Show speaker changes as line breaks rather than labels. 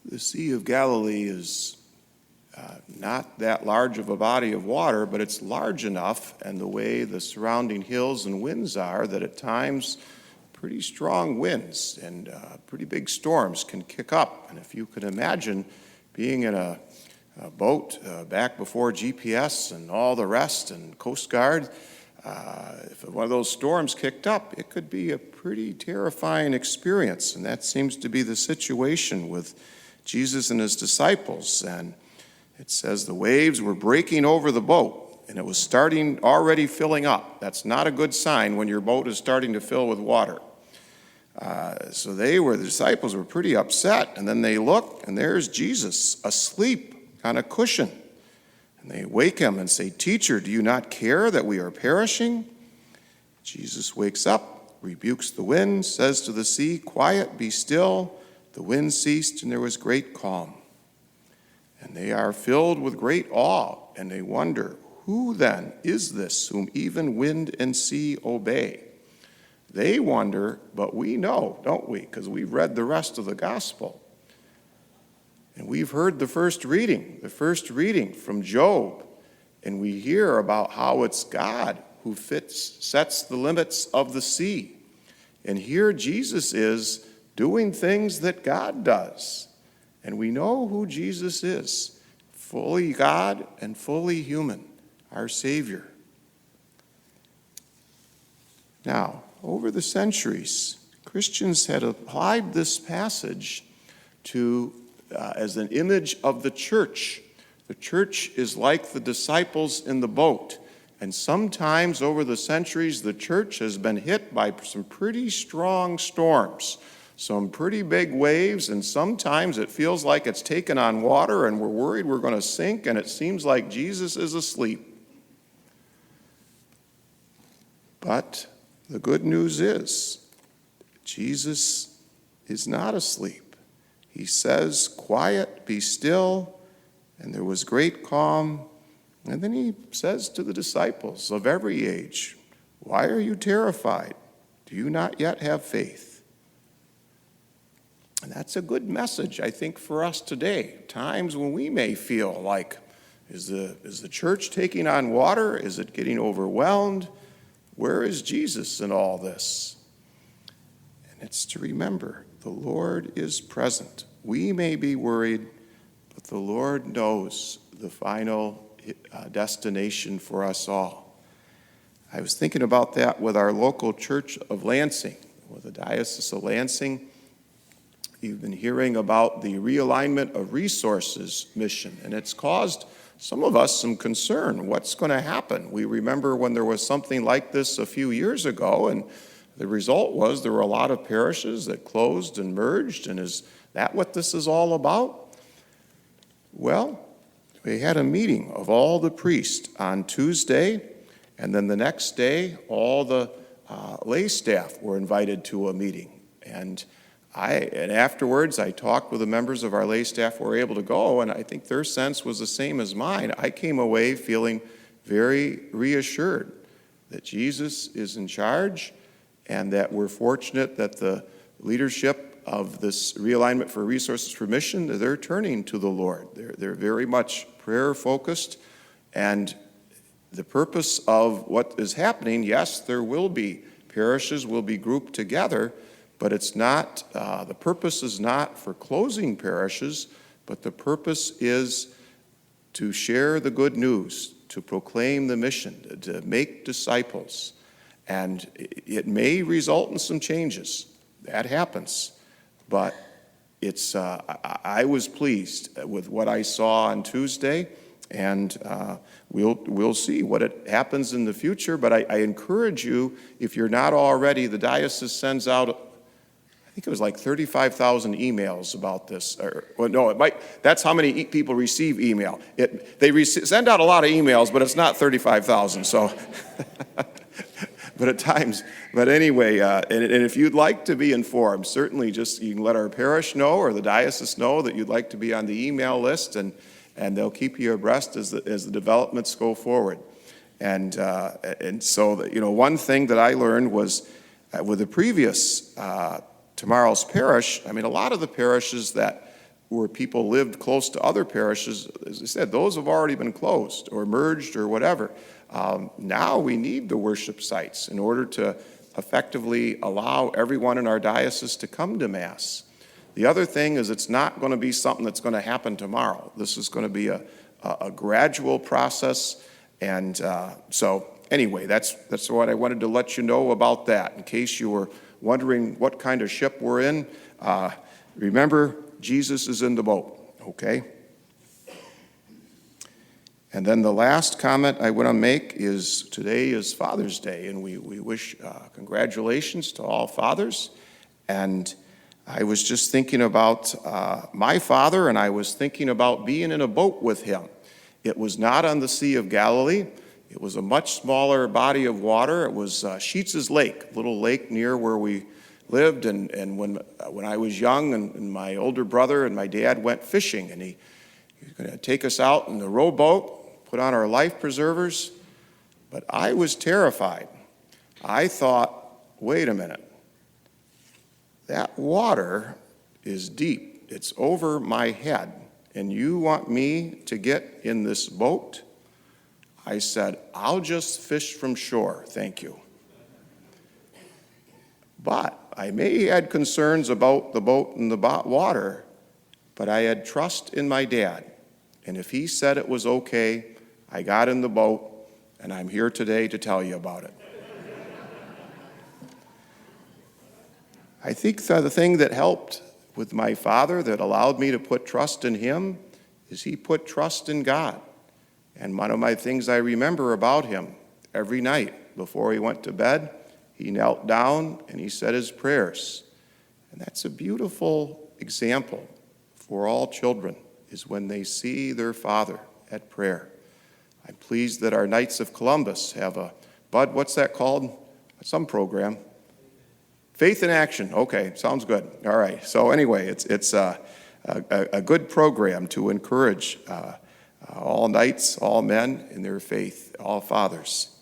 The Sea of Galilee is not that large of a body of water, but it's large enough, and the way the surrounding hills and winds are, that at times pretty strong winds and pretty big storms can kick up. And if you can imagine being in a boat back before GPS and all the rest and Coast Guard, if one of those storms kicked up, it could be a pretty terrifying experience. And that seems to be the situation with Jesus and his disciples. And it says the waves were breaking over the boat, and it was already filling up. That's not a good sign when your boat is starting to fill with water. So the disciples were pretty upset, and then they look, and there's Jesus asleep on a cushion. And they wake him and say, "Teacher, do you not care that we are perishing?" Jesus wakes up, rebukes the wind, says to the sea, "Quiet, be still." The wind ceased, and there was great calm. And they are filled with great awe, and they wonder, "Who then is this whom even wind and sea obey?" They wonder, but we know, don't we? Because we've read the rest of the gospel. And we've heard the first reading from Job. And we hear about how it's God who sets the limits of the sea. And here Jesus is doing things that God does. And we know who Jesus is, fully God and fully human, our Savior. Now, over the centuries, Christians had applied this passage as an image of the church. The church is like the disciples in the boat. And sometimes over the centuries, the church has been hit by some pretty strong storms, some pretty big waves, and sometimes it feels like it's taken on water and we're worried we're going to sink, and it seems like Jesus is asleep. But the good news is, Jesus is not asleep. He says, "Quiet, be still," and there was great calm. And then he says to the disciples of every age, "Why are you terrified? Do you not yet have faith?" And that's a good message, I think, for us today. Times when we may feel like, is the church taking on water? Is it getting overwhelmed? Where is Jesus in all this? And it's to remember, the Lord is present. We may be worried, but the Lord knows the final destination for us all. I was thinking about that with our local church of Lansing, with the Diocese of Lansing. You've been hearing about the realignment of resources mission, and it's caused some of us some concern. What's going to happen? We remember when there was something like this a few years ago, and the result was there were a lot of parishes that closed and merged, and is that what this is all about? Well, we had a meeting of all the priests on Tuesday, and then the next day, all the lay staff were invited to a meeting. And afterwards, I talked with the members of our lay staff who were able to go, and I think their sense was the same as mine. I came away feeling very reassured that Jesus is in charge, and that we're fortunate that the leadership of this realignment for resources for mission, they're turning to the Lord. They're very much prayer-focused, and the purpose of what is happening, yes, there will be parishes will be grouped together, but it's not, the purpose is not for closing parishes, but the purpose is to share the good news, to proclaim the mission, to make disciples. And it may result in some changes. That happens. But I was pleased with what I saw on Tuesday, and we'll see what happens in the future. But I encourage you, if you're not already, the diocese sends out, I think it was like 35,000 emails about this. That's how many people receive email. They send out a lot of emails, but it's not 35,000. So, but at times. But anyway, and if you'd like to be informed, certainly you can let our parish know or the diocese know that you'd like to be on the email list, and they'll keep you abreast as the developments go forward. And so, one thing that I learned was with the previous tomorrow's parish, a lot of the parishes that where people lived close to other parishes, as I said, those have already been closed or merged or whatever. Now we need the worship sites in order to effectively allow everyone in our diocese to come to Mass. The other thing is it's not going to be something that's going to happen tomorrow. This is going to be a gradual process. And so anyway, that's what I wanted to let you know about that. In case you were wondering what kind of ship we're in, remember, Jesus is in the boat, okay? And then the last comment I want to make is today is Father's Day, and we wish congratulations to all fathers. And I was just thinking about my father, and I was thinking about being in a boat with him. It was not on the Sea of Galilee. It was a much smaller body of water. It was Sheets's Lake, a little lake near where we lived. And when I was young, and my older brother and my dad went fishing, and he was going to take us out in the rowboat, put on our life preservers. But I was terrified. I thought, wait a minute. That water is deep. It's over my head. And you want me to get in this boat? I said, I'll just fish from shore, thank you. But I may have had concerns about the boat and the water, but I had trust in my dad. And if he said it was okay, I got in the boat, and I'm here today to tell you about it. I think the thing that helped with my father, that allowed me to put trust in him, is he put trust in God. And one of my things I remember about him, every night before he went to bed, he knelt down and he said his prayers. And that's a beautiful example for all children, is when they see their father at prayer. I'm pleased that our Knights of Columbus have a, Bud, what's that called? Some program. Faith in Action. Okay, sounds good. All right. So anyway, it's a good program to encourage all knights, all men in their faith, all fathers.